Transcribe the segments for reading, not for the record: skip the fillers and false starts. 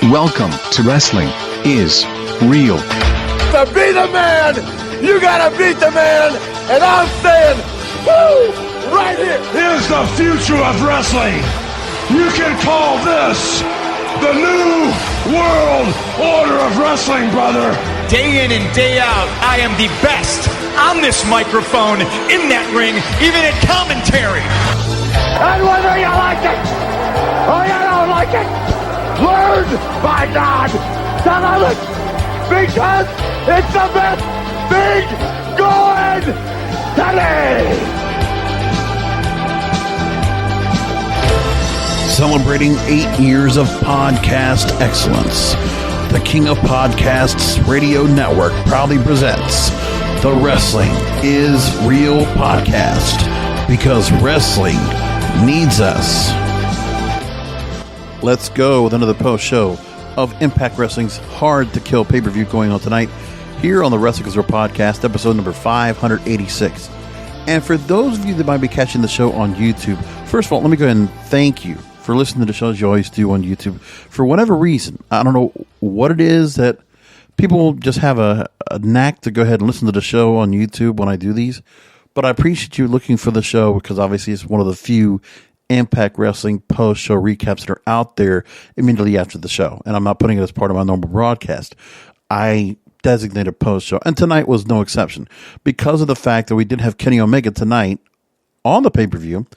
Welcome to Wrestling is Real. To be the man, you gotta beat the man, and I'm saying, woo, right here. Here's the future of wrestling. You can call this the new world order of wrestling, brother. Day in and day out, I am the best on this microphone, in that ring, even at commentary. And whether you like it or you don't like it, learn, by God, to love it, because it's the best thing going today. Celebrating 8 years of podcast excellence, the King of Podcasts Radio Network proudly presents the Wrestling is Real podcast, because wrestling needs us. Let's go with another post show of Impact Wrestling's Hard to Kill pay-per-view going on tonight here on the Wrestling is Real podcast, episode number 586. And for those of you that might be catching the show on YouTube, first of all, let me go ahead and thank you for listening to the show as you always do on YouTube. For whatever reason, I don't know what it is that people just have a knack to go ahead and listen to the show on YouTube when I do these. But I appreciate you looking for the show, because obviously it's one of the few Impact Wrestling post-show recaps that are out there immediately after the show. And I'm not putting it as part of my normal broadcast. I designated post-show. And tonight was no exception, because of the fact that we did have Kenny Omega tonight on the pay-per-view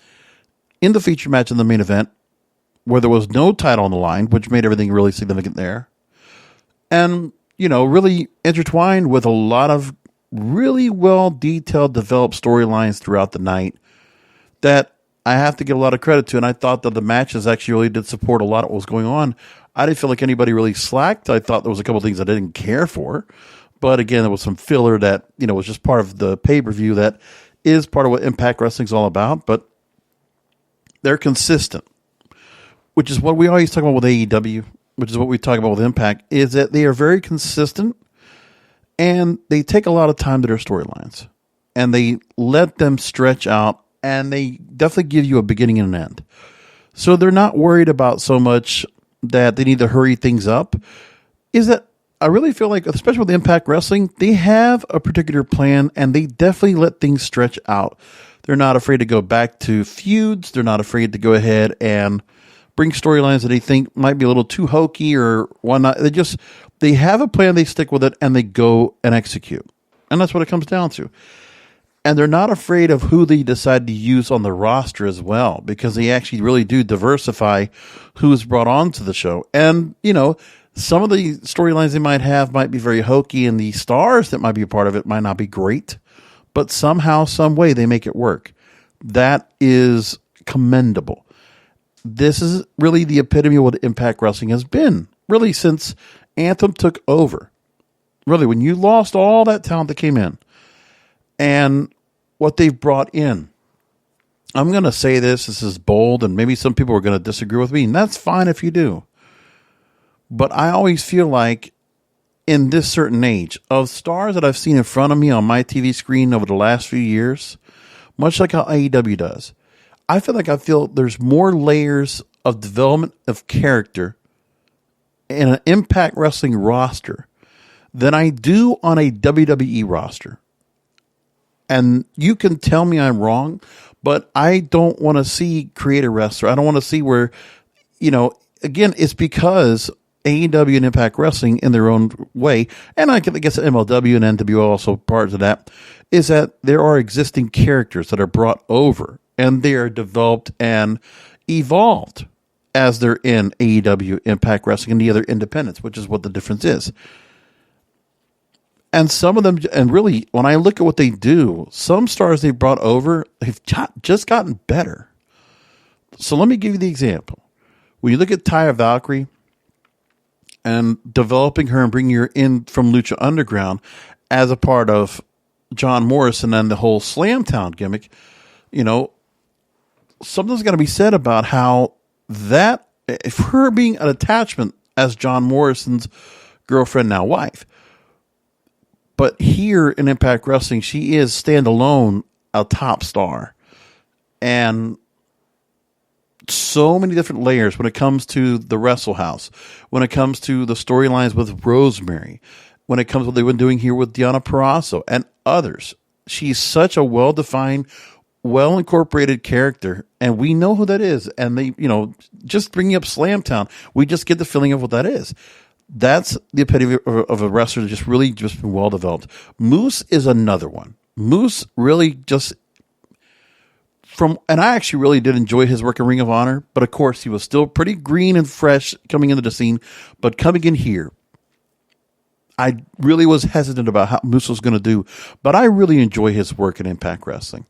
in the feature match in the main event, where there was no title on the line, which made everything really significant there. And, you know, really intertwined with a lot of really well detailed, developed storylines throughout the night that I have to give a lot of credit to. And I thought that the matches actually really did support a lot of what was going on. I didn't feel like anybody really slacked. I thought there was a couple of things I didn't care for. But again, there was some filler that, you know, was just part of the pay-per-view that is part of what Impact Wrestling's all about. But they're consistent, which is what we always talk about with AEW, which is what we talk about with Impact, is that they are very consistent and they take a lot of time to their storylines and they let them stretch out, and they definitely give you a beginning and an end. So they're not worried about so much that they need to hurry things up. Is that I really feel like, especially with Impact Wrestling, they have a particular plan and they definitely let things stretch out. They're not afraid to go back to feuds. They're not afraid to go ahead and bring storylines that they think might be a little too hokey or whatnot. They have a plan, they stick with it, and they go and execute. And that's what it comes down to. And they're not afraid of who they decide to use on the roster as well, because they actually really do diversify who's brought onto the show. And, you know, some of the storylines they might have might be very hokey, and the stars that might be a part of it might not be great, but somehow, some way they make it work. That is commendable. This is really the epitome of what Impact Wrestling has been, really, since Anthem took over. Really, when you lost all that talent that came in and what they've brought in. I'm going to say this is bold, and maybe some people are going to disagree with me, and that's fine if you do. But I always feel like in this certain age, of stars that I've seen in front of me on my TV screen over the last few years, much like how AEW does, I feel there's more layers of development of character in an Impact Wrestling roster than I do on a WWE roster. And you can tell me I'm wrong, but I don't want to see create a wrestler. I don't want to see where, you know, again, it's because AEW and Impact Wrestling in their own way, and I guess MLW and NWO are also parts of that, is that there are existing characters that are brought over and they are developed and evolved as they're in AEW, Impact Wrestling, and the other independents, which is what the difference is. And some of them, and really, when I look at what they do, some stars they brought over, they've just gotten better. So let me give you the example. When you look at Taya Valkyrie and developing her and bringing her in from Lucha Underground as a part of John Morrison and the whole Slamtown gimmick, you know, something's got to be said about how that, if her being an attachment as John Morrison's girlfriend, now wife, but here in Impact Wrestling, she is standalone a top star. And so many different layers when it comes to the Wrestle House, when it comes to the storylines with Rosemary, when it comes to what they've been doing here with Deonna Purrazzo and others. She's such a well-defined, well-incorporated character, and we know who that is. And they, just bringing up Slamtown, we just get the feeling of what that is. That's the epitome of a wrestler that's just been well-developed. Moose is another one. Moose really just... And I actually really did enjoy his work in Ring of Honor, but of course he was still pretty green and fresh coming into the scene. But coming in here, I really was hesitant about how Moose was going to do, but I really enjoy his work in Impact Wrestling.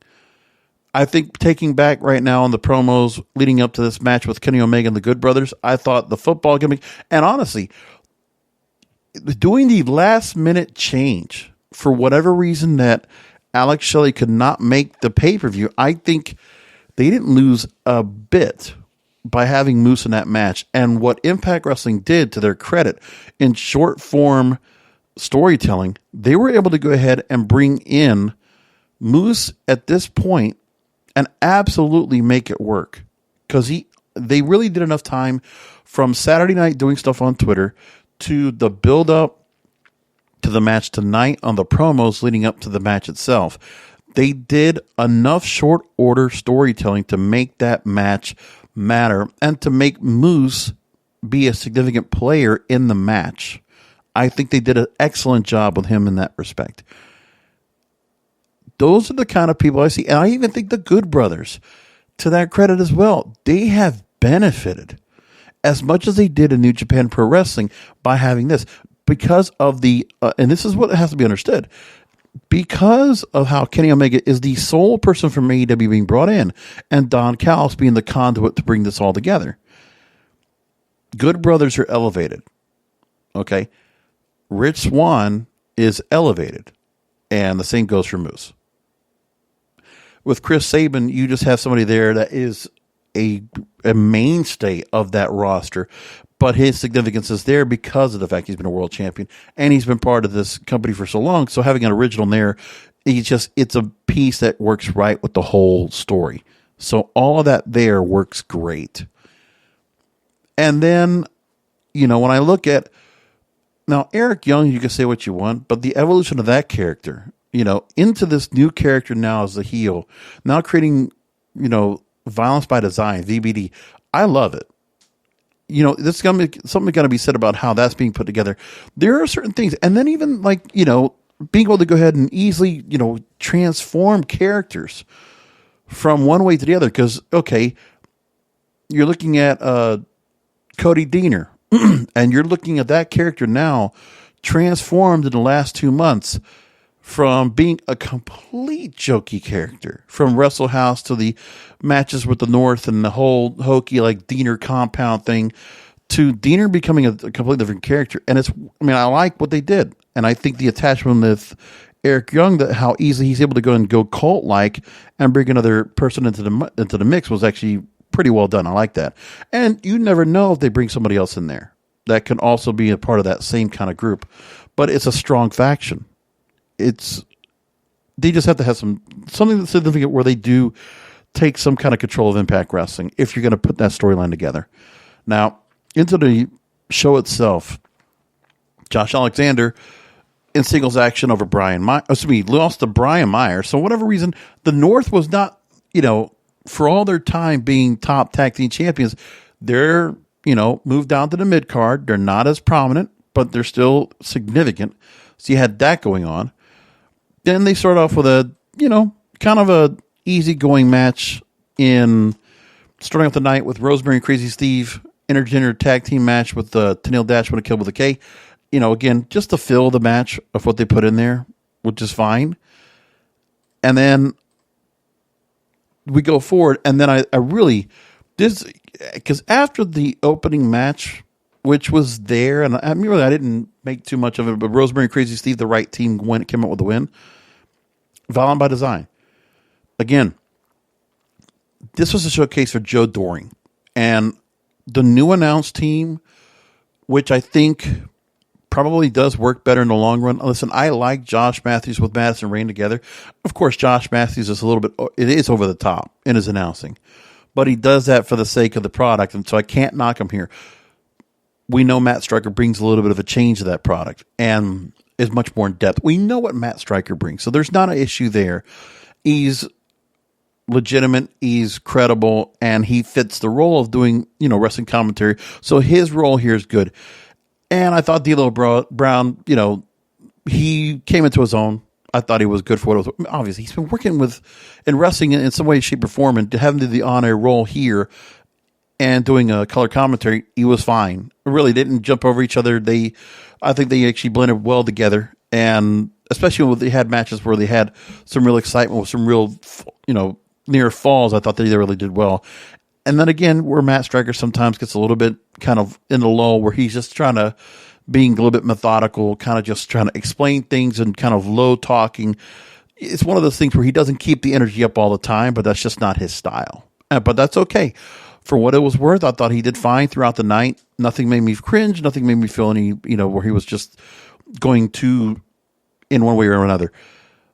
I think taking back right now on the promos leading up to this match with Kenny Omega and the Good Brothers, I thought the football gimmick, and honestly, doing the last minute change for whatever reason that Alex Shelley could not make the pay-per-view, I think they didn't lose a bit by having Moose in that match. And what Impact Wrestling did, to their credit, in short form storytelling, they were able to go ahead and bring in Moose at this point and absolutely make it work. Because they really did enough time from Saturday night doing stuff on Twitter to the build-up to the match tonight on the promos leading up to the match itself. They did enough short order storytelling to make that match matter and to make Moose be a significant player in the match. I think they did an excellent job with him in that respect. Those are the kind of people I see. And I even think the Good Brothers, to their credit as well, they have benefited as much as they did in New Japan Pro Wrestling by having this. Because of the, and this is what has to be understood, because of how Kenny Omega is the sole person from AEW being brought in, and Don Callis being the conduit to bring this all together, Good Brothers are elevated. Okay? Rich Swann is elevated, and the same goes for Moose. With Chris Sabin, you just have somebody there that is a mainstay of that roster, but his significance is there because of the fact he's been a world champion and he's been part of this company for so long. So having an original there, it's a piece that works right with the whole story. So all of that there works great. And then, when I look at now Eric Young, you can say what you want, but the evolution of that character, into this new character now as a heel, now creating, Violence by Design, VBD. I love it. This is going to be something got to be said about how that's being put together. There are certain things, and then even being able to go ahead and easily, transform characters from one way to the other. Because, okay, you're looking at Cody Deaner, and you're looking at that character now transformed in the last 2 months from being a complete jokey character, from Wrestle House to the matches with the North and the whole hokey Deaner compound thing, to Deaner becoming a completely different character. And I like what they did. And I think the attachment with Eric Young, that how easily he's able to go and go cult-like and bring another person into the mix, was actually pretty well done. I like that. And you never know if they bring somebody else in there that can also be a part of that same kind of group. But it's a strong faction. They just have to have something that's significant where they do take some kind of control of Impact Wrestling if you're going to put that storyline together. Now, into the show itself, Josh Alexander in singles action over lost to Brian Myers. So whatever reason, the North was not, for all their time being top tag team champions, they're, moved down to the mid card. They're not as prominent, but they're still significant. So you had that going on. Then they start off with a, kind of a easygoing match starting off the night with Rosemary and Crazzy Steve, intergender tag team match with Tenille Dashwood and Kaleb with a K. Again, just to fill the match of what they put in there, which is fine. And then we go forward, and then because after the opening match, which was there, and I didn't make too much of it, but Rosemary and Crazzy Steve, the right team, came out with the win. Violent by Design. Again, this was a showcase for Joe Doering. And the new announced team, which I think probably does work better in the long run. Listen, I like Josh Matthews with Madison Rayne together. Of course, Josh Matthews is it is over the top in his announcing. but he does that for the sake of the product, and so I can't knock him here. We know Matt Striker brings a little bit of a change to that product and is much more in depth. We know what Matt Striker brings, so there's not an issue there. He's legitimate, he's credible, and he fits the role of doing, wrestling commentary. So his role here is good. And I thought D'Lo Brown, he came into his own. I thought he was good for what it was. Obviously, he's been working in wrestling in some way, shape, or form, and to have him do the on-air role here and doing a color commentary, he was fine. Really didn't jump over each other. I think they actually blended well together, and especially when they had matches where they had some real excitement with some real, near falls. I thought they really did well. And then again, where Matt Striker sometimes gets a little bit kind of in the lull, where he's just being a little bit methodical, kind of just trying to explain things and kind of low talking. It's one of those things where he doesn't keep the energy up all the time, but that's just not his style. But that's okay. For what it was worth, I thought he did fine throughout the night. Nothing made me cringe. Nothing made me feel any, where he was just going to in one way or another.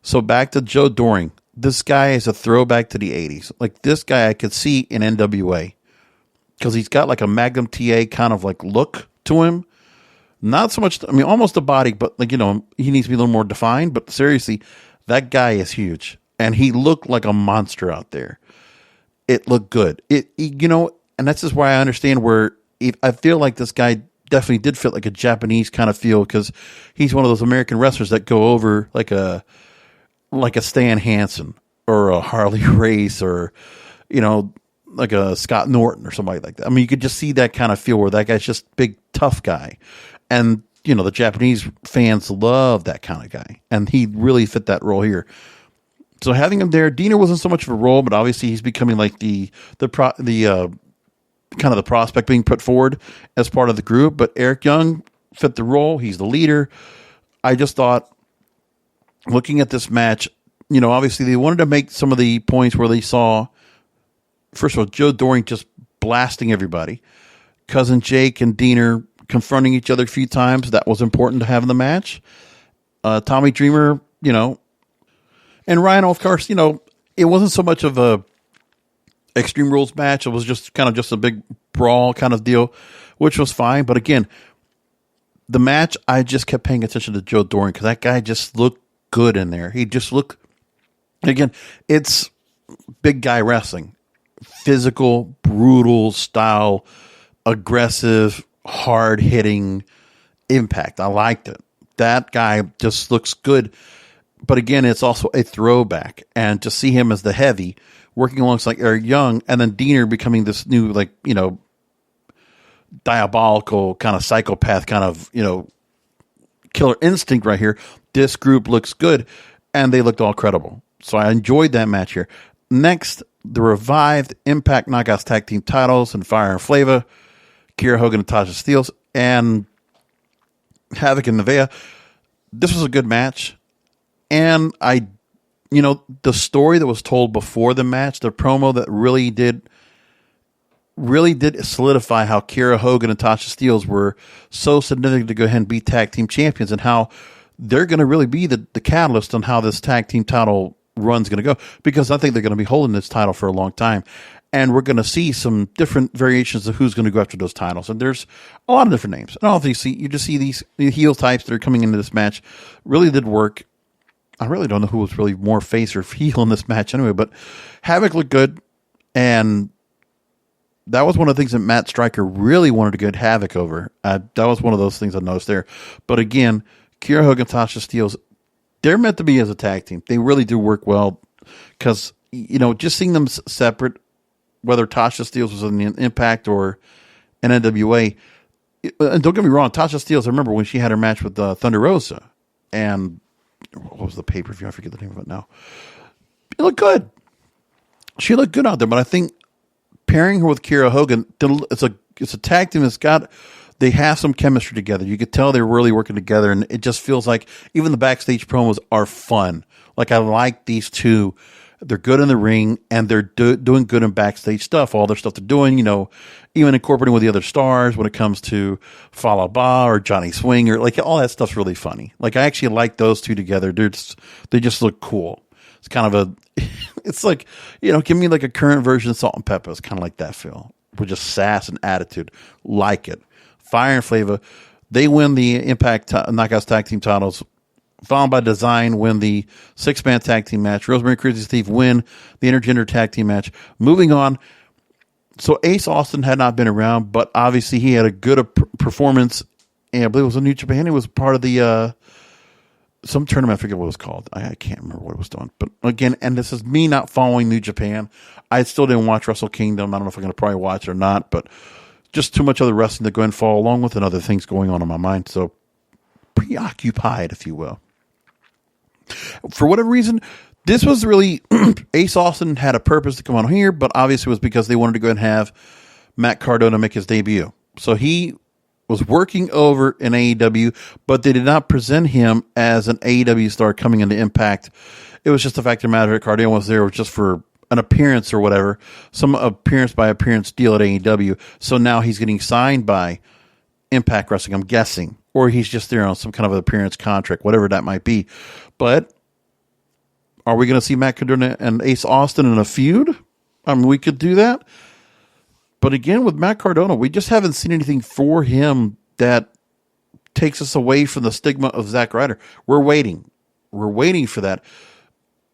So back to Joe Doering. This guy is a throwback to the 80s. Like, this guy I could see in NWA because he's got like a Magnum TA kind of like look to him. Not so much, almost a body, but like, he needs to be a little more defined. But seriously, that guy is huge. And he looked like a monster out there. It looked good. And that's just why I understand where I feel like this guy definitely did fit like a Japanese kind of feel, because he's one of those American wrestlers that go over like a Stan Hansen or a Harley Race or, like a Scott Norton or somebody like that. You could just see that kind of feel where that guy's just big, tough guy. And, the Japanese fans love that kind of guy. And he really fit that role here. So having him there, Deonna wasn't so much of a role, but obviously he's becoming like the kind of the prospect being put forward as part of the group. But Eric Young fit the role. He's the leader. I just thought, looking at this match, obviously they wanted to make some of the points where they saw, first of all, Joe Doering just blasting everybody. Cousin Jake and Deonna confronting each other a few times. That was important to have in the match. Tommy Dreamer, and Rhino, of course, it wasn't so much of a Extreme Rules match. It was just kind of just a big brawl kind of deal, which was fine. But again, the match, I just kept paying attention to Joe Doering because that guy just looked good in there. He just looked, again, it's big guy wrestling. Physical, brutal style, aggressive, hard-hitting impact. I liked it. That guy just looks good. But again, it's also a throwback. And to see him as the heavy, working alongside Eric Young, and then Deonna becoming this new, diabolical kind of psychopath kind of, killer instinct right here. This group looks good, and they looked all credible. So I enjoyed that match here. Next, the revived Impact Knockouts Tag Team titles and Fire and Flava, Kiera, Hogan, and Tasha Steelz, and Havok and Nevaeh. This was a good match. And the story that was told before the match, the promo that really did solidify how Kiera, Hogan, and Tasha Steelz were so significant to go ahead and be tag team champions, and how they're going to really be the catalyst on how this tag team title run's going to go, because I think they're going to be holding this title for a long time. And we're going to see some different variations of who's going to go after those titles. And there's a lot of different names. And obviously, you just see these heel types that are coming into this match really did work. I really don't know who was really more face or heel in this match anyway, but Havok looked good. And that was one of the things that Matt Striker really wanted to get Havok over. That was one of those things I noticed there. But again, Kiera, Hogan, Tasha Steelz, they're meant to be as a tag team. They really do work well because, just seeing them separate, whether Tasha Steelz was in the Impact or in NWA, and don't get me wrong, Tasha Steelz, I remember when she had her match with Thunder Rosa, and what was the pay-per-view? I forget the name of it now. It looked good. She looked good out there, but I think pairing her with Kiera Hogan, it's a tag team they have some chemistry together. You could tell they're really working together, and it just feels like even the backstage promos are fun. Like, I like these two. They're good in the ring, and they're doing good in backstage stuff. All their stuff they're doing, even incorporating with the other stars when it comes to Falaba or Johnny Swinger. Like, all that stuff's really funny. Like, I actually like those two together. They just look cool. It's kind of it's like, give me like a current version of Salt and Pepper. It's kind of like that feel with just sass and attitude. Like it. Fire and Flava, they win the Impact Knockouts Tag Team titles. Followed by Design win the 6-man tag team match. Rosemary and Crazzy Steve win the Intergender tag team match. Moving on. So Ace Austin had not been around, but obviously he had a good performance. And I believe it was in New Japan. He was part of the some tournament. I forget what it was called. I can't remember what it was doing. But again, and this is me not following New Japan. I still didn't watch Wrestle Kingdom. I don't know if I'm going to probably watch it or not, but just too much other wrestling to go and follow along with and other things going on in my mind. So preoccupied, if you will. For whatever reason, this was really Ace Austin had a purpose to come on here, but obviously it was because they wanted to go and have Matt Cardona make his debut. So he was working over in AEW, but they did not present him as an AEW star coming into Impact. It was just the fact of the matter that Cardona was there just for an appearance or whatever, some appearance by appearance deal at AEW. So now he's getting signed by Impact Wrestling, I'm guessing, or he's just there on some kind of an appearance contract, whatever that might be. But are we going to see Matt Cardona and Ace Austin in a feud? I mean, we could do that. But again, with Matt Cardona, we just haven't seen anything for him that takes us away from the stigma of Zack Ryder. We're waiting. We're waiting for that.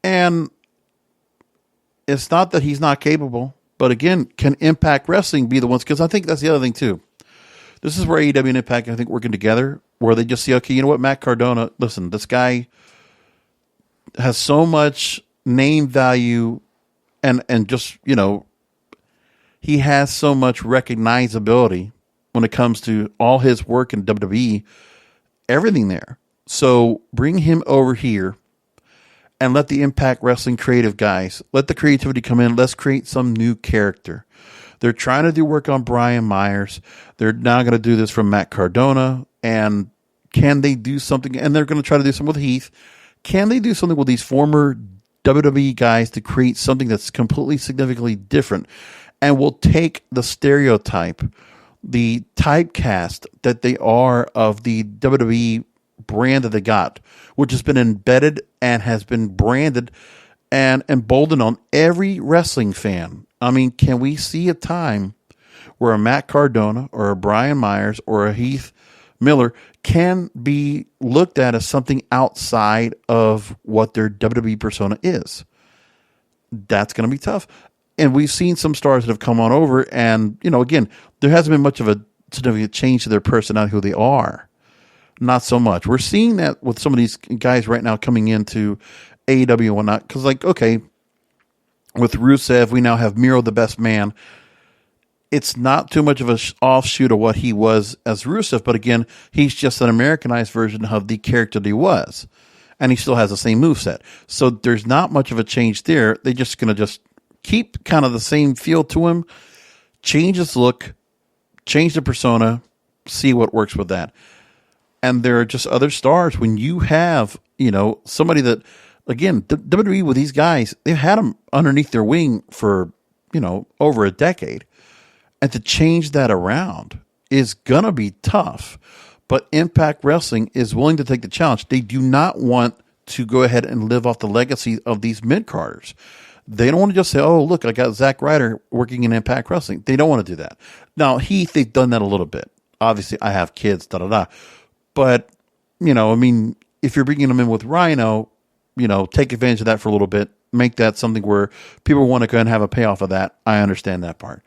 And it's not that he's not capable, but again, can Impact Wrestling be the ones? Because I think that's the other thing too. This is where AEW and Impact, I think, working together, where they just see, okay, you know what, Matt Cardona, listen, this guy has so much name value and just, he has so much recognizability when it comes to all his work in WWE, everything there. So bring him over here and let the Impact Wrestling creative guys, let the creativity come in. Let's create some new character. They're trying to do work on Brian Myers. They're now going to do this from Matt Cardona. And can they do something? And they're going to try to do something with Heath. Can they do something with these former WWE guys to create something that's completely significantly different and will take the stereotype, the typecast that they are of the WWE brand that they got, which has been embedded and has been branded and emboldened on every wrestling fan? I mean, can we see a time where a Matt Cardona or a Brian Myers or a Heath Miller can be looked at as something outside of what their WWE persona is? That's going to be tough. And we've seen some stars that have come on over and, again, there hasn't been much of a significant change to their personality, who they are. Not so much. We're seeing that with some of these guys right now coming into AEW and whatnot. Because, okay, with Rusev, we now have Miro the Best Man. It's not too much of an offshoot of what he was as Rusev, but again, he's just an Americanized version of the character that he was. And he still has the same moveset. So there's not much of a change there. They're just going to just keep kind of the same feel to him, change his look, change the persona, see what works with that. And there are just other stars when you have, somebody that, again, WWE with these guys, they've had them underneath their wing for, over a decade. And to change that around is going to be tough. But Impact Wrestling is willing to take the challenge. They do not want to go ahead and live off the legacy of these mid-carders. They don't want to just say, oh, look, I got Zack Ryder working in Impact Wrestling. They don't want to do that. Now, Heath, they've done that a little bit. Obviously, I have kids, da-da-da. But, if you're bringing them in with Rhino, take advantage of that for a little bit. Make that something where people want to go and have a payoff of that. I understand that part.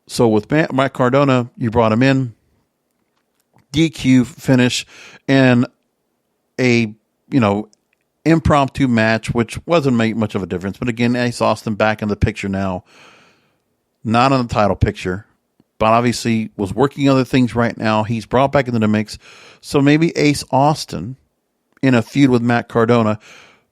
So with Matt Cardona, you brought him in, DQ finish, and a, impromptu match, which wasn't make much of a difference. But again, Ace Austin back in the picture now, not on the title picture, but obviously was working other things right now. He's brought back into the mix. So maybe Ace Austin in a feud with Matt Cardona,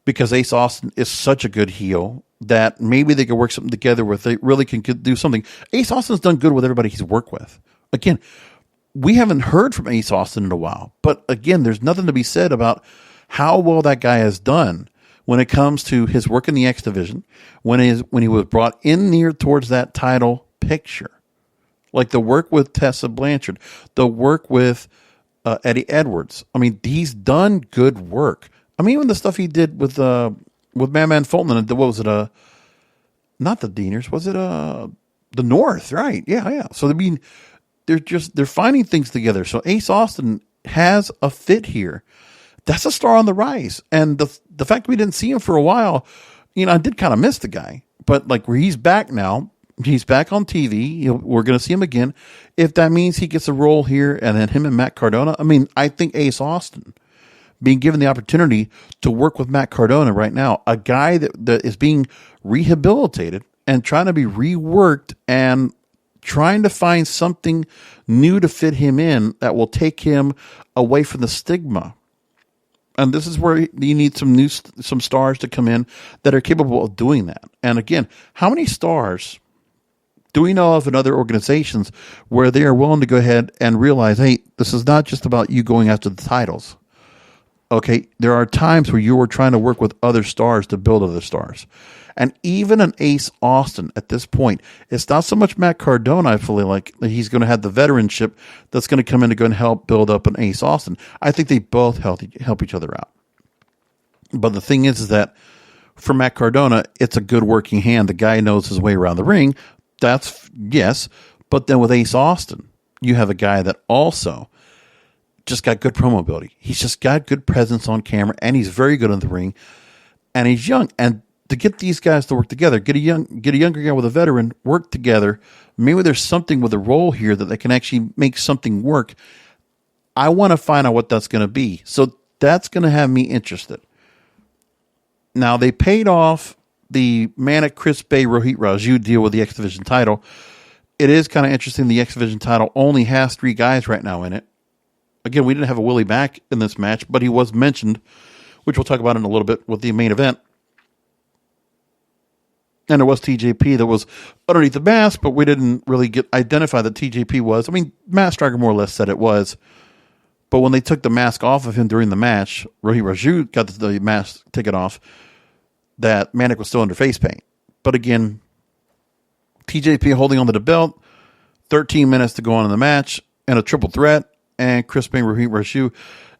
because Ace Austin is such a good heel that maybe they could work something together where they really can do something. Ace Austin's done good with everybody he's worked with. Again, we haven't heard from Ace Austin in a while, but again, there's nothing to be said about how well that guy has done when it comes to his work in the X division, when he was brought in near towards that title picture, like the work with Tessa Blanchard, the work with Eddie Edwards. I mean, he's done good work. I mean, even the stuff he did with with Madman Fulton. And what was it? Not the Deaners. Was it the North? Right. Yeah. So, I mean, they're finding things together. So Ace Austin has a fit here. That's a star on the rise. And the fact we didn't see him for a while, I did kind of miss the guy. But like where he's back now, he's back on TV. We're going to see him again. If that means he gets a role here and then him and Matt Cardona, I mean, I think Ace Austin being given the opportunity to work with Matt Cardona right now, a guy that is being rehabilitated and trying to be reworked and trying to find something new to fit him in that will take him away from the stigma. And this is where you need some stars to come in that are capable of doing that. And again, how many stars do we know of in other organizations where they are willing to go ahead and realize, hey, this is not just about you going after the titles. Okay, there are times where you are trying to work with other stars to build other stars. And even an Ace Austin at this point, it's not so much Matt Cardona, I feel like he's going to have the veteranship that's going to come in to go and help build up an Ace Austin. I think they both help each other out. But the thing is that for Matt Cardona, it's a good working hand. The guy knows his way around the ring. That's, yes. But then with Ace Austin, you have a guy that also just got good promo ability. He's just got good presence on camera, and he's very good in the ring, and he's young. And to get these guys to work together, get a younger guy with a veteran, work together. Maybe there's something with a role here that they can actually make something work. I want to find out what that's going to be. So that's going to have me interested. Now, they paid off the Manik, Chris Bay, Rohit, Raju deal with the X Division title. It is kind of interesting. The X Division title only has 3 guys right now in it. Again, we didn't have a Willie back in this match, but he was mentioned, which we'll talk about in a little bit with the main event. And there was TJP that was underneath the mask, but we didn't really identify that TJP was. I mean, Matt Striker more or less said it was. But when they took the mask off of him during the match, Rohit Raju got the mask taken off, that Manik was still under face paint. But again, TJP holding on to the belt, 13 minutes to go on in the match, and a triple threat, and Chris Bay, Rohit Raju.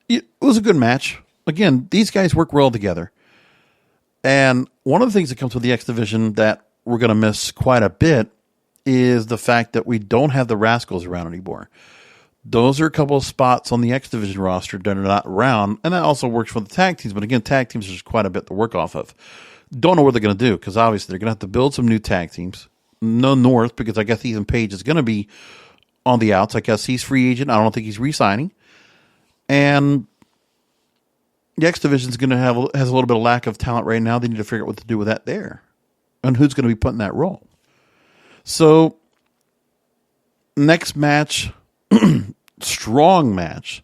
It was a good match. Again, these guys work well together. And one of the things that comes with the X Division that we're going to miss quite a bit is the fact that we don't have the Rascals around anymore. Those are a couple of spots on the X Division roster that are not around, and that also works for the tag teams. But again, tag teams are just quite a bit to work off of. Don't know what they're going to do, because obviously they're going to have to build some new tag teams. No North, because I guess Ethan Page is going to be on the outs. I guess he's free agent. I don't think he's re-signing. And the X Division is going to has a little bit of lack of talent right now. They need to figure out what to do with that there, and who's going to be put in that role. So, next match, strong match,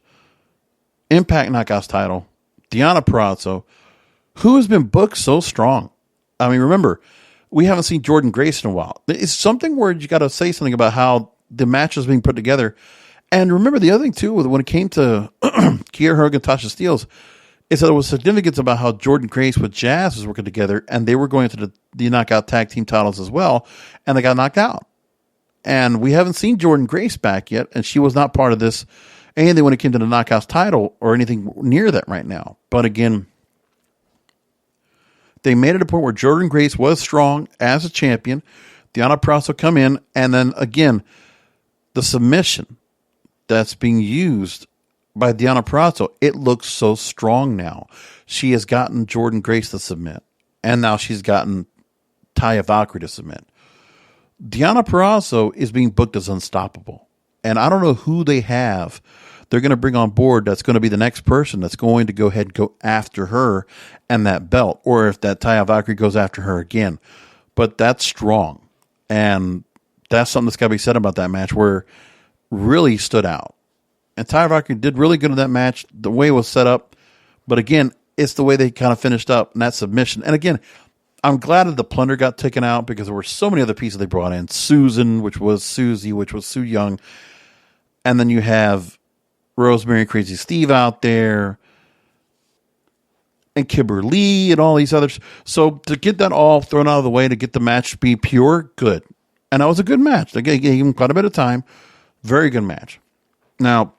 Impact Knockouts title, Deonna Purrazzo, who has been booked so strong. I mean, remember, we haven't seen Jordynne Grace in a while. It's something where you got to say something about how the match is being put together. And remember the other thing too, when it came to Kiera, Hogan, Tasha, Steelz, is that there was significance about how Jordynne Grace with Jazz was working together, and they were going to the knockout tag team titles as well, and they got knocked out. And we haven't seen Jordynne Grace back yet, and she was not part of this, anything when it came to the knockouts title or anything near that right now. But again, they made it a point where Jordynne Grace was strong as a champion. Deonna Purrazzo come in, and then again, the submission that's being used by Deonna Purrazzo, it looks so strong now. She has gotten Jordynne Grace to submit, and now she's gotten Taya Valkyrie to submit. Deonna Purrazzo is being booked as unstoppable, and I don't know who they have. They're going to bring on board that's going to be the next person that's going to go ahead and go after her and that belt, or if that Taya Valkyrie goes after her again. But that's strong, and that's something that's got to be said about that match where really stood out. And Taya Valkyrie did really good in that match, the way it was set up. But again, it's the way they kind of finished up in that submission. And again, I'm glad that the plunder got taken out because there were so many other pieces they brought in. Susan, which was Susie, which was Sue Young. And then you have Rosemary and Crazzy Steve out there. And Kimberly and all these others. So to get that all thrown out of the way, to get the match to be pure, good. And that was a good match. They gave him quite a bit of time. Very good match. Now,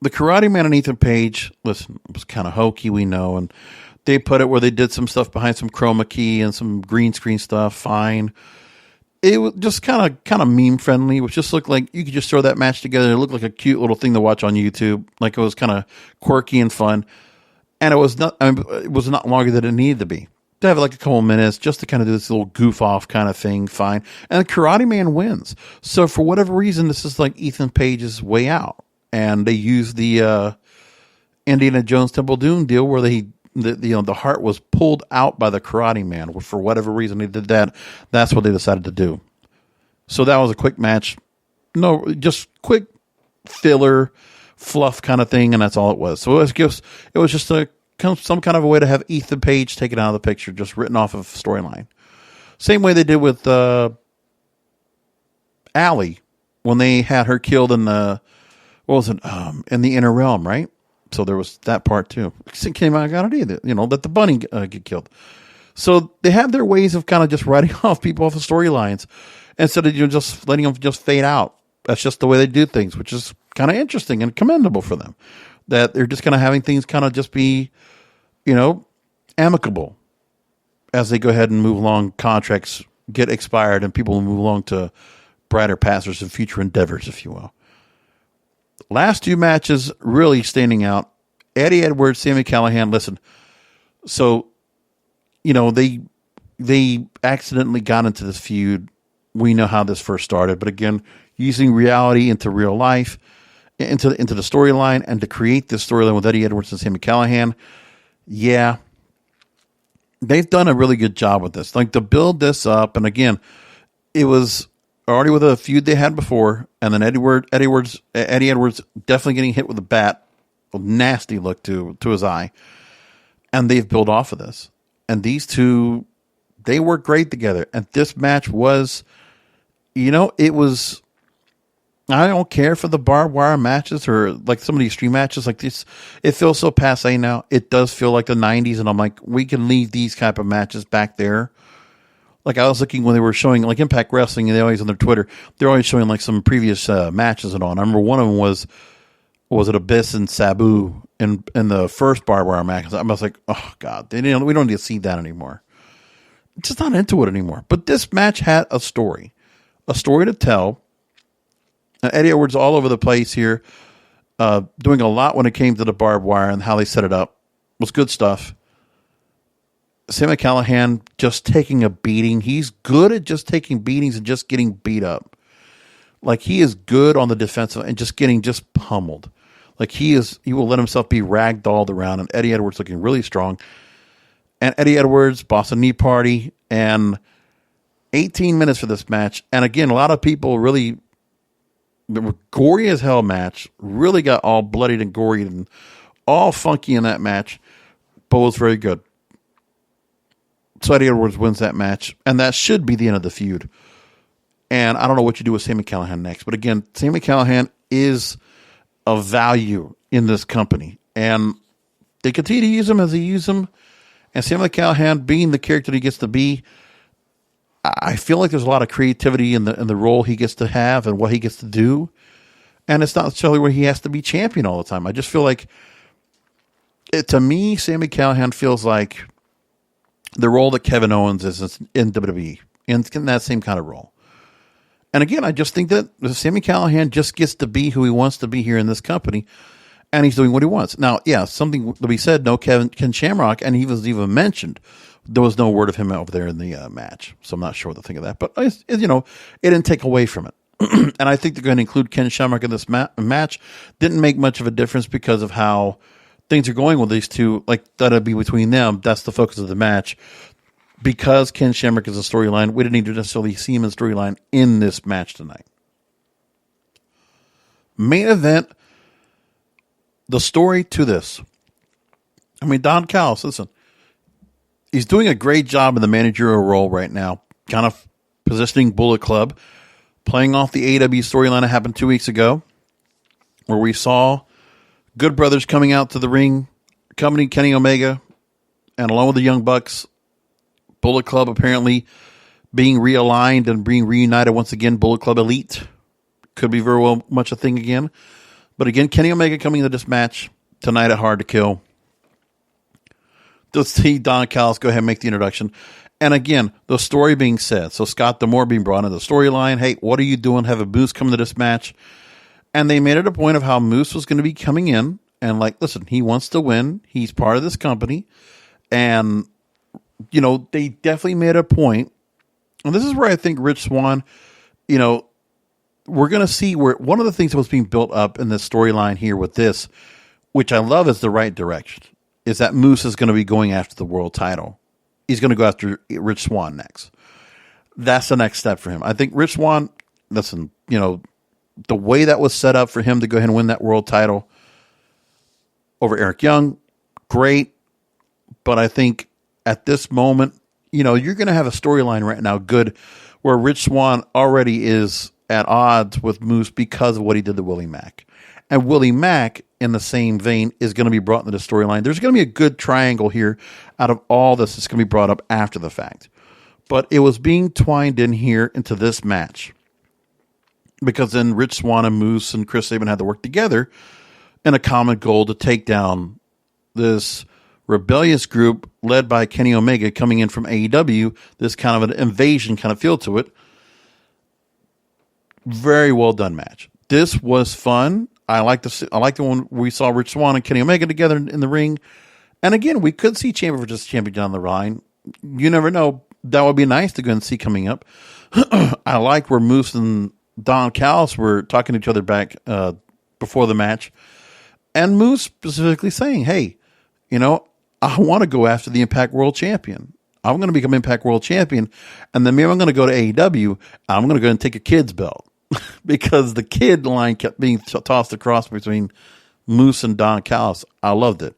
the Karate Man and Ethan Page, listen, it was kind of hokey, we know, and They put it where they did some stuff behind some chroma key and some green screen stuff. Fine. It was just kind of meme friendly, which just looked like you could just throw that match together. It looked like a cute little thing to watch on YouTube. Like it was kind of quirky and fun. And it was not longer than it needed to be. To have like a couple of minutes just to kind of do this little goof off kind of thing. Fine. And the Karate Man wins. So for whatever reason, this is like Ethan Page's way out. And they used the Indiana Jones Temple Doom deal where the heart was pulled out by the Karate Man. For whatever reason they did that. That's what they decided to do. So that was a quick match. No, just quick filler, fluff kind of thing, and that's all it was. So it was just some kind of a way to have Ethan Page taken out of the picture, just written off of storyline. Same way they did with Allie when they had her killed in the in the Inner Realm, right? So there was that part too. It came out, got it either, let the bunny get killed. So they have their ways of kind of just writing off people off of storylines instead of just letting them just fade out. That's just the way they do things, which is kind of interesting and commendable for them. That they're just kind of having things kind of just be, amicable as they go ahead and move along. Contracts get expired and people move along to brighter pastures and future endeavors, if you will. Last two matches really standing out. Eddie Edwards, Sami Callihan. Listen, so, they accidentally got into this feud. We know how this first started, but again, using reality into real life, into the storyline, and to create this storyline with Eddie Edwards and Sami Callihan. Yeah, they've done a really good job with this. Like to build this up, and again, it was already with a feud they had before, and then Eddie Edwards definitely getting hit with a bat, a nasty look to his eye, and they've built off of this. And these two, they work great together. And this match was, it was. I don't care for the barbed wire matches or like some of these extreme matches like this. It feels so passe now. It does feel like the 90s, and I'm like, we can leave these type of matches back there. Like I was looking when they were showing like Impact Wrestling, and they always on their Twitter, they're always showing like some previous matches and all. And I remember one of them was it Abyss and Sabu in the first barbed wire match. I was like, oh God, we don't need to see that anymore. I'm just not into it anymore. But this match had a story to tell. Eddie Edwards all over the place here, doing a lot when it came to the barbed wire and how they set it up. It was good stuff. Sami Callihan just taking a beating. He's good at just taking beatings and just getting beat up. Like he is good on the defensive and just getting pummeled. Like he will let himself be ragdolled around, and Eddie Edwards looking really strong. And Eddie Edwards, Boston Knee Party, and 18 minutes for this match. And again, a lot of people really... The gory as hell match really got all bloodied and gory and all funky in that match, but was very good. So Eddie Edwards wins that match, and that should be the end of the feud. And I don't know what you do with Sami Callihan next, but again, Sami Callihan is of value in this company, and they continue to use him as they use him. And Sami Callihan being the character that he gets to be, I feel like there's a lot of creativity in the role he gets to have and what he gets to do. And it's not necessarily where he has to be champion all the time. I just feel like, to me, Sami Callihan feels like the role that Kevin Owens is in WWE, in that same kind of role. And again, I just think that Sami Callihan just gets to be who he wants to be here in this company, and he's doing what he wants. Now, yeah, something that we said, no Ken Shamrock, and he was even mentioned. There was no word of him over there in the match, so I'm not sure what to think of that. But, it didn't take away from it. And I think they're going to include Ken Shamrock in this match. Didn't make much of a difference because of how things are going with these two. Like, that'll be between them. That's the focus of the match. Because Ken Shamrock is a storyline, we didn't need to necessarily see him in storyline in this match tonight. Main event, the story to this. Don Callis, listen. He's doing a great job in the managerial role right now, kind of positioning Bullet Club, playing off the AEW storyline that happened 2 weeks ago, where we saw Good Brothers coming out to the ring, accompanying Kenny Omega, and along with the Young Bucks, Bullet Club apparently being realigned and being reunited once again. Bullet Club Elite could be very well much a thing again. But again, Kenny Omega coming into this match tonight at Hard to Kill to see Don Callis go ahead and make the introduction. And again, the story being said. So Scott D'Amore being brought into the storyline. Hey, what are you doing? Have a Moose come to this match. And they made it a point of how Moose was going to be coming in. And like, listen, he wants to win. He's part of this company. And, you know, they definitely made a point. And this is where I think Rich Swann, you know, we're going to see where one of the things that was being built up in this storyline here with this, which I love is the right direction, is that Moose is going to be going after the world title. He's going to go after Rich Swann next. That's the next step for him. I think Rich Swann, listen, you know, the way that was set up for him to go ahead and win that world title over Eric Young, great. But I think at this moment, you know, you're going to have a storyline right now, good, where Rich Swann already is at odds with Moose because of what he did to Willie Mack. And Willie Mack, in the same vein, is going to be brought into the storyline. There's going to be a good triangle here out of all this that's going to be brought up after the fact. But it was being twined in here into this match. Because then Rich Swann and Moose and Chris Sabin had to work together in a common goal to take down this rebellious group led by Kenny Omega coming in from AEW. This kind of an invasion kind of feel to it. Very well done match. This was fun. I like the one we saw Rich Swann and Kenny Omega together in the ring. And again, we could see Chamber for Justice champion down the line. You never know. That would be nice to go and see coming up. I like where Moose and Don Callis were talking to each other back before the match. And Moose specifically saying, hey, you know, I want to go after the Impact World Champion. I'm going to become Impact World Champion. And then maybe I'm going to go to AEW. I'm going to go and take a kid's belt. Because the kid line kept being tossed across between Moose and Don Callis. I loved it.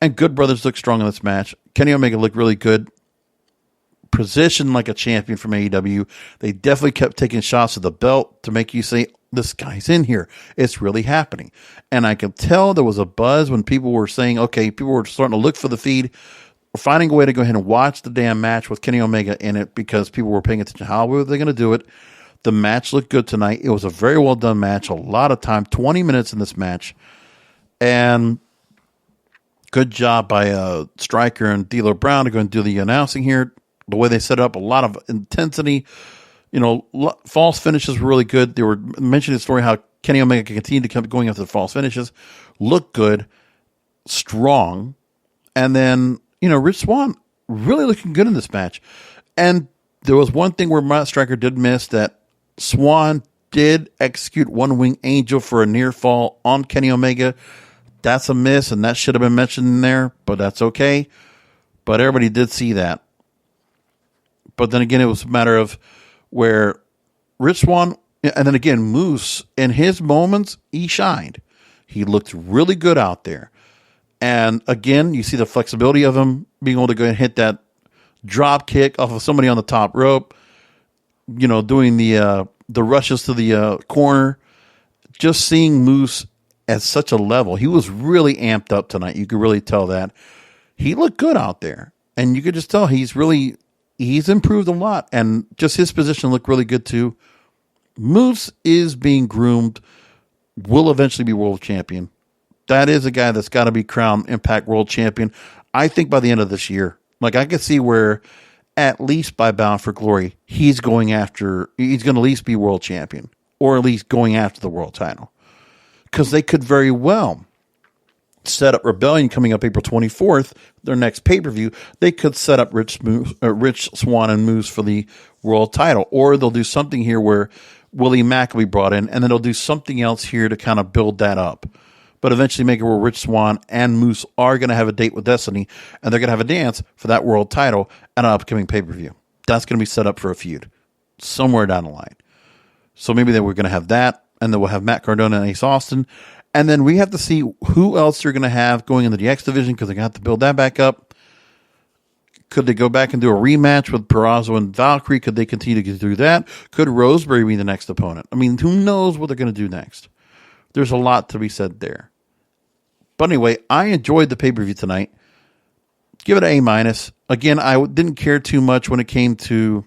And Good Brothers looked strong in this match. Kenny Omega looked really good. Positioned like a champion from AEW. They definitely kept taking shots at the belt to make you say, this guy's in here. It's really happening. And I could tell there was a buzz when people were saying, okay, people were starting to look for the feed, finding a way to go ahead and watch the damn match with Kenny Omega in it because people were paying attention. How were they going to do it? The match looked good tonight. It was a very well done match. A lot of time, 20 minutes in this match. And good job by Stryker and D'Lo Brown to go and do the announcing here. The way they set up, a lot of intensity. You know, false finishes were really good. They were mentioning the story how Kenny Omega can continue to keep going after the false finishes. Looked good, strong. And then, you know, Rich Swann really looking good in this match. And there was one thing where Matt Stryker did miss, that Swann did execute One Wing Angel for a near fall on Kenny Omega. That's a miss, and that should have been mentioned in there, but that's okay. But everybody did see that. But then again, it was a matter of where Rich Swann, and then again, Moose, in his moments, he shined. He looked really good out there. And again, you see the flexibility of him being able to go and hit that drop kick off of somebody on the top rope. You know, doing the rushes to the corner. Just seeing Moose at such a level. He was really amped up tonight. You could really tell that. He looked good out there. And you could just tell he's improved a lot. And just his position looked really good too. Moose is being groomed. Will eventually be world champion. That is a guy that's got to be crowned Impact World Champion. I think by the end of this year. Like, I could see where at least by Bound for Glory, he's going to at least be world champion, or at least going after the world title. Because they could very well set up Rebellion coming up April 24th, their next pay-per-view. They could set up Rich Swann and Moose for the world title. Or they'll do something here where Willie Mack will be brought in, and then they'll do something else here to kind of build that up. But eventually make it where Rich Swann and Moose are going to have a date with Destiny, and they're going to have a dance for that world title at an upcoming pay-per-view. That's going to be set up for a feud somewhere down the line. So maybe they were going to have that, and then we'll have Matt Cardona and Ace Austin. And then we have to see who else they're going to have going into the X division, because they're going to have to build that back up. Could they go back and do a rematch with Purrazzo and Valkyrie? Could they continue to do that? Could Rosemary be the next opponent? I mean, who knows what they're going to do next? There's a lot to be said there. But anyway, I enjoyed the pay-per-view tonight. Give it an A-. Again, I didn't care too much when it came to...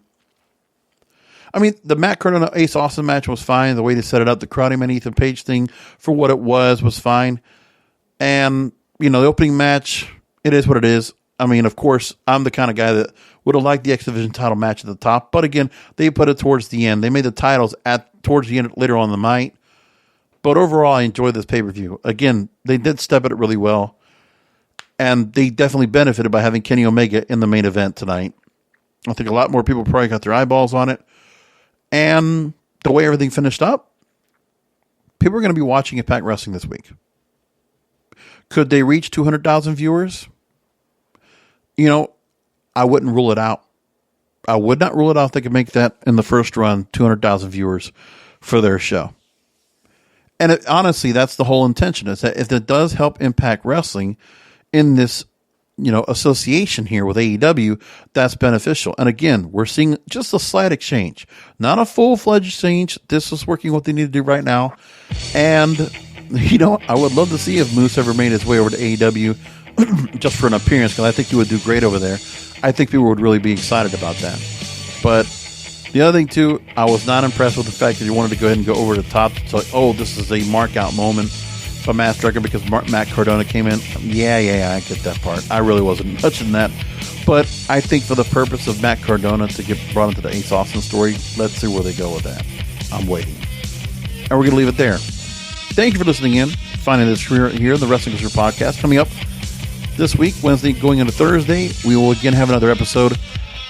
I mean, the Matt Cardona Ace Austin match was fine. The way they set it up, the Karate Man Ethan Page thing, for what it was fine. And, you know, the opening match, it is what it is. I mean, of course, I'm the kind of guy that would have liked the X Division title match at the top, but again, they put it towards the end. They made the titles towards the end later on in the night. But overall, I enjoyed this pay-per-view. Again, they did step at it really well, and they definitely benefited by having Kenny Omega in the main event tonight. I think a lot more people probably got their eyeballs on it. And the way everything finished up, people are going to be watching Impact Wrestling this week. Could they reach 200,000 viewers? You know, I wouldn't rule it out. I would not rule it out if they could make that in the first run, 200,000 viewers for their show. And honestly, that's the whole intention, is that if it does help Impact Wrestling in this, association here with AEW, that's beneficial. And again, we're seeing just a slight exchange, not a full-fledged exchange. This is working what they need to do right now. And, I would love to see if Moose ever made his way over to AEW just for an appearance, because I think he would do great over there. I think people would really be excited about that. But the other thing, too, I was not impressed with the fact that he wanted to go ahead and go over the top. So, this is a mark-out moment for Matt Striker because Matt Cardona came in. Yeah, I get that part. I really wasn't touching that. But I think for the purpose of Matt Cardona to get brought into the Ace Austin story, let's see where they go with that. I'm waiting. And we're going to leave it there. Thank you for listening in. Finding this here in the Wrestling Wizard podcast. Coming up this week, Wednesday going into Thursday, we will again have another episode.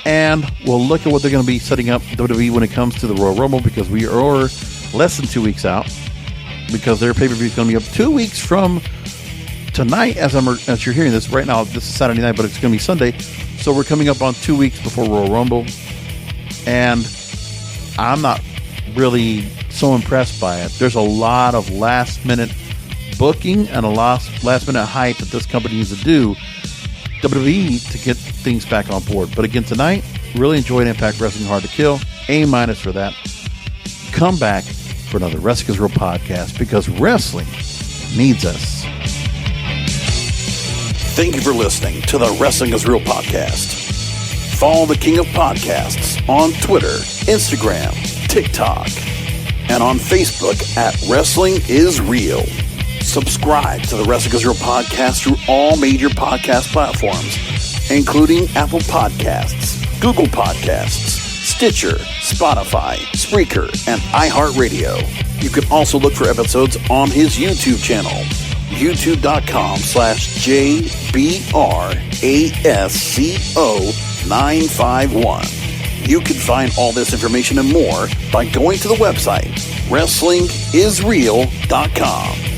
And we'll look at what they're going to be setting up WWE when it comes to the Royal Rumble, because we are less than 2 weeks out. Because their pay-per-view is going to be up 2 weeks from tonight, as you're hearing this right now. This is Saturday night, but it's going to be Sunday. So we're coming up on 2 weeks before Royal Rumble. And I'm not really so impressed by it. There's a lot of last-minute booking and a last-minute hype that this company needs to do, WWE, to get things back on board. But again, tonight, really enjoyed Impact Wrestling Hard to Kill. A- for that. Come back for another Wrestling is Real podcast, because wrestling needs us. Thank you for listening to the Wrestling is Real podcast. Follow the King of Podcasts on Twitter, Instagram, TikTok, and on Facebook at Wrestling is Real. Subscribe to the Wrestling is Real podcast through all major podcast platforms, including Apple Podcasts, Google Podcasts, Stitcher, Spotify, Spreaker, and iHeartRadio. You can also look for episodes on his YouTube channel, youtube.com/JBRASCO951. You can find all this information and more by going to the website, WrestlingIsReal.com.